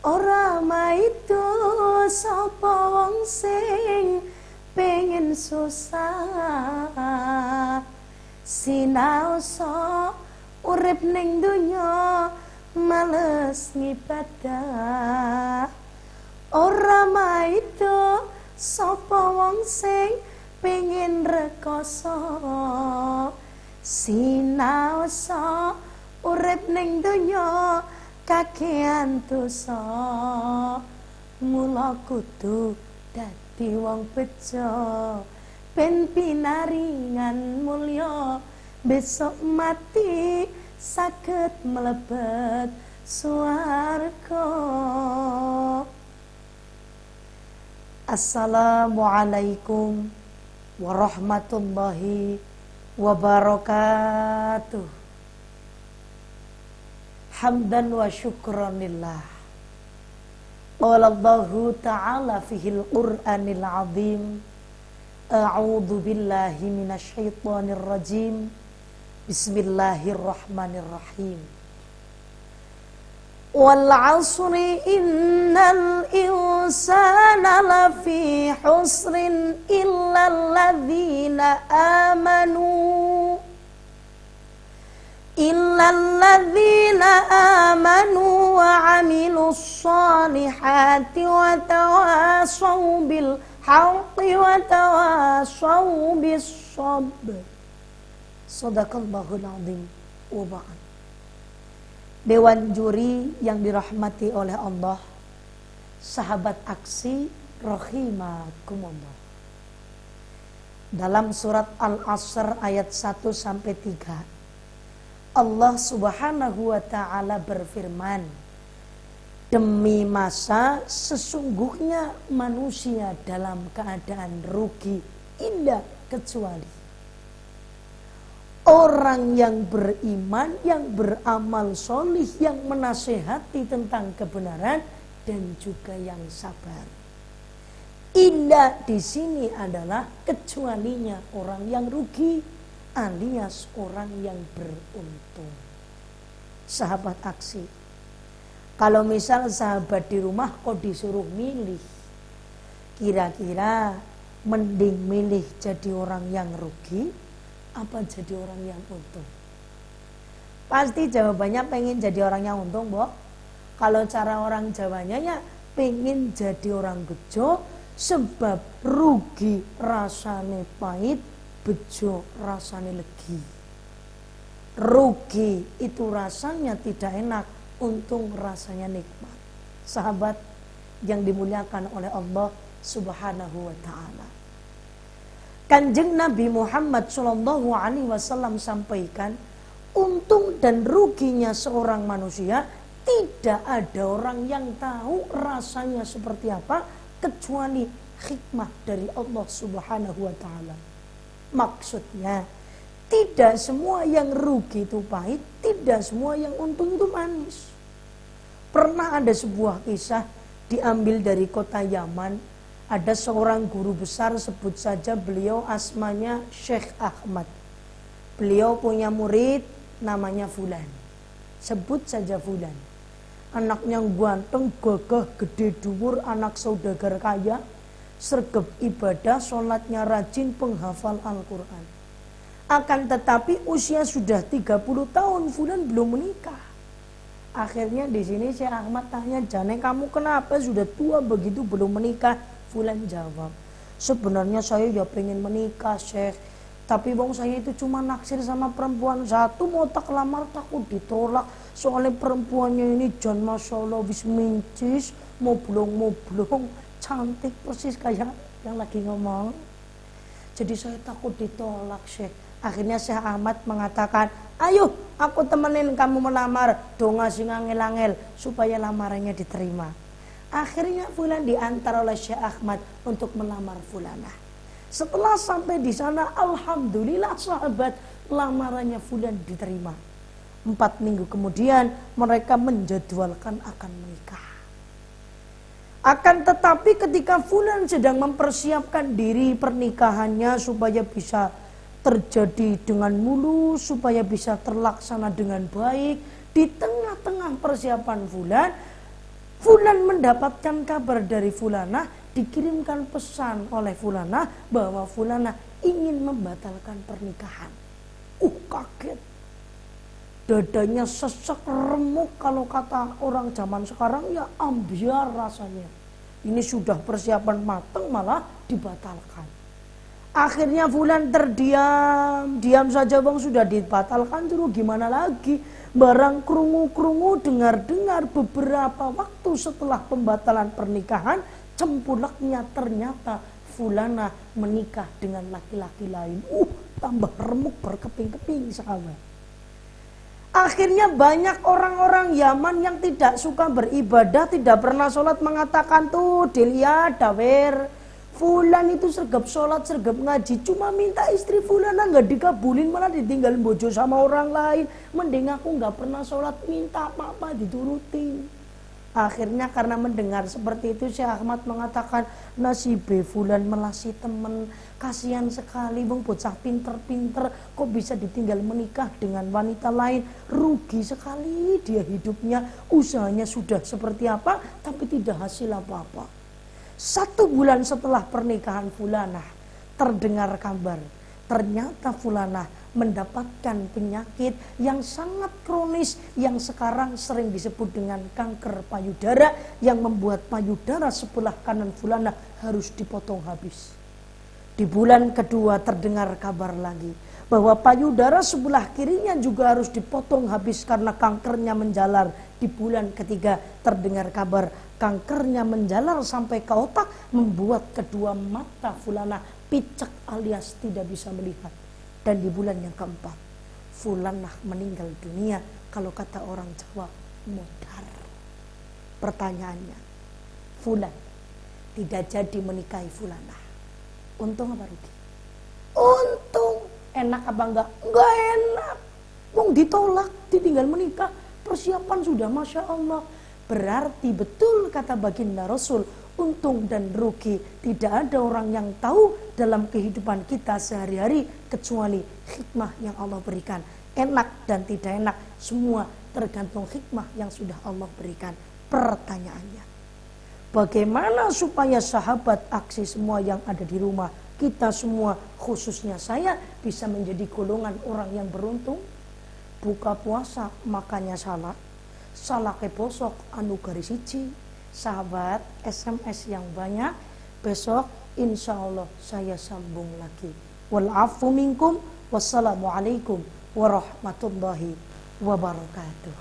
Ora maido sapa wong sing pengen susah, sinaosa urip ning donya males ngibadah. Ora maido sapa wong sing pengen rekoso, sinaosa urip ning donya kakean dosa. Mula kudu dadi wong bejo ben pinaringan mulya, besok mati saged mlebet swarga. Assalamualaikum warahmatullahi wabarakatuh. Hamdan wa syukranillah. Qala Allahu ta'ala fihil Qur'anil azim. A'udzu billahi minasyaitonir rajim. Bismillahirrahmanirrahim. Wal 'asri innal insana lafi husrin illal ladzina amanu wa 'amilus solihati wa tawasaw bil haqqi wa tawasaw bis sabr. Shadaqallahul azim wa ba'd. Dewan juri yang dirahmati oleh Allah, sahabat aksi rahimakumullah. Dalam surat Al-Asr ayat 1 sampai 3, Allah Subhanahu wa ta'ala berfirman, demi masa sesungguhnya manusia dalam keadaan rugi, indah kecuali orang yang beriman, yang beramal solih, yang menasehati tentang kebenaran dan juga yang sabar. Indah di sini adalah kecualinya orang yang rugi, alias orang yang beruntung. Sahabat aksi, kalau misal sahabat di rumah kok disuruh milih, kira-kira mending milih jadi orang yang rugi apa jadi orang yang untung? Pasti jawabannya pengen jadi orang yang untung, Mbok. Kalau cara orang Jawanya ya pengen jadi orang bejo, sebab rugi rasane pahit, bejo rasane legi. Rugi itu rasanya tidak enak, untung rasanya nikmat. Sahabat yang dimuliakan oleh Allah Subhanahu wa ta'ala, Kanjeng Nabi Muhammad SAW sampaikan, untung dan ruginya seorang manusia tidak ada orang yang tahu rasanya seperti apa kecuali hikmah dari Allah Subhanahu wa ta'ala. Maksudnya, tidak semua yang rugi itu pahit, tidak semua yang untung itu manis. Pernah ada sebuah kisah diambil dari kota Yaman. Ada seorang guru besar, sebut saja beliau asmanya Syekh Ahmad. Beliau punya murid namanya Fulan. Sebut saja Fulan. Anaknya ganteng, gagah, gede dhuwur, anak saudagar kaya, sregep ibadah, sholatnya rajin, penghafal Al-Quran. Akan tetapi usia sudah 30 tahun Fulan belum menikah. Akhirnya di sini Syekh Ahmad tanya, "Jane kamu kenapa sudah tua begitu belum menikah?" Fulan jawab, "Sebenarnya saya ya pengen menikah, Syekh. Tapi wong saya itu cuma naksir sama perempuan satu, mau tak lamar takut ditolak. Soalnya perempuannya ini jan Masya Allah wis mincis, mau blong, cantik persis kayak yang lagi ngomong. Jadi saya takut ditolak, Syekh." Akhirnya Syekh Ahmad mengatakan, "Ayo aku temenin kamu melamar, donga sing angel-angel supaya lamarannya diterima." Akhirnya Fulan diantar oleh Syekh Ahmad untuk melamar Fulanah. Setelah sampai di sana, alhamdulillah sahabat, lamarannya Fulan diterima. 4 minggu kemudian mereka menjadwalkan akan menikah. Akan tetapi ketika Fulan sedang mempersiapkan diri pernikahannya supaya bisa terjadi dengan mulus, supaya bisa terlaksana dengan baik, di tengah-tengah persiapan Fulan, Fulan mendapatkan kabar dari Fulanah, dikirimkan pesan oleh Fulanah bahwa Fulanah ingin membatalkan pernikahan. Kaget. Dadanya sesek remuk, kalau kata orang zaman sekarang ya ambiar rasanya. Ini sudah persiapan matang malah dibatalkan. Akhirnya Fulan terdiam, diam saja bang, sudah dibatalkan terus gimana lagi. Barang krungu-krungu, dengar-dengar beberapa waktu setelah pembatalan pernikahan, cempulaknya ternyata Fulanah menikah dengan laki-laki lain. Tambah remuk berkeping-keping sahabat. Akhirnya banyak orang-orang Yaman yang tidak suka beribadah, tidak pernah sholat, mengatakan tuh dilihat dawer Fulan itu sergap sholat, sergap ngaji, cuma minta istri Fulanah nggak dikabulin, malah ditinggalin bojo sama orang lain. Mending aku nggak pernah sholat, minta apa-apa diturutin. Akhirnya karena mendengar seperti itu, Syekh Ahmad mengatakan, nasibe Fulan melasi temen, kasihan sekali bang, bocah pinter-pinter kok bisa ditinggal menikah dengan wanita lain, rugi sekali dia hidupnya, usahanya sudah seperti apa tapi tidak hasil apa-apa. 1 bulan setelah pernikahan Fulanah, terdengar kabar ternyata Fulanah mendapatkan penyakit yang sangat kronis, yang sekarang sering disebut dengan kanker payudara, yang membuat payudara sebelah kanan Fulanah harus dipotong habis. Di bulan kedua terdengar kabar lagi bahwa payudara sebelah kirinya juga harus dipotong habis karena kankernya menjalar. Di bulan ketiga terdengar kabar kankernya menjalar sampai ke otak, membuat kedua mata Fulanah picek alias tidak bisa melihat. Dan di bulan yang keempat Fulanah meninggal dunia, kalau kata orang Jawa modar. Pertanyaannya, Fulan tidak jadi menikahi Fulanah, untung apa rugi? Untung. Enak apa enggak? Enggak enak. Wong ditolak, ditinggal menikah, persiapan sudah Masya Allah. Berarti betul kata baginda Rasul, untung dan rugi tidak ada orang yang tahu dalam kehidupan kita sehari-hari kecuali hikmah yang Allah berikan. Enak dan tidak enak semua tergantung hikmah yang sudah Allah berikan. Pertanyaannya, bagaimana supaya sahabat aksi semua yang ada di rumah, kita semua khususnya saya bisa menjadi golongan orang yang beruntung? Buka puasa makanya salah ke bosok anu garis siji. Sahabat SMS yang banyak, besok insya Allah saya sambung lagi. Wal afu minkum, wassalamualaikum warahmatullahi wabarakatuh.